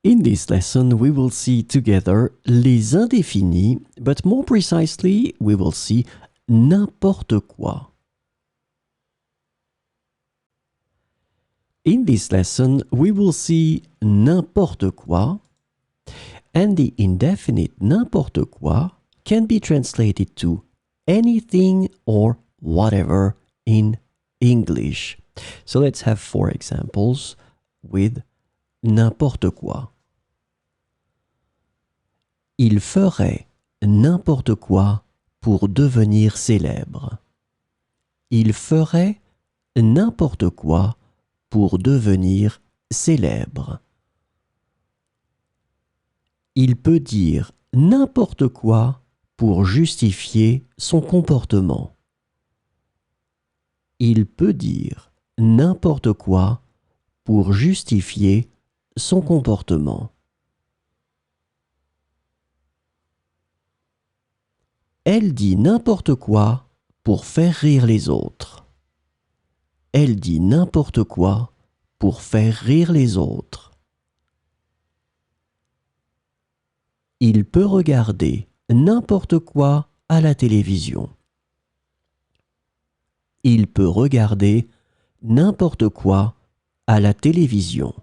In this lesson, we will see together les indéfinis, but more precisely, we will see n'importe quoi. In this lesson, we will see n'importe quoi, and the indefinite n'importe quoi can be translated to anything or whatever in English. So let's have 4 examples with n'importe quoi. Il ferait n'importe quoi pour devenir célèbre. Il ferait n'importe quoi pour devenir célèbre. Il peut dire n'importe quoi pour justifier son comportement. Il peut dire n'importe quoi pour justifier son comportement. Elle dit n'importe quoi pour faire rire les autres. Elle dit n'importe quoi pour faire rire les autres. Il peut regarder n'importe quoi à la télévision. Il peut regarder n'importe quoi à la télévision.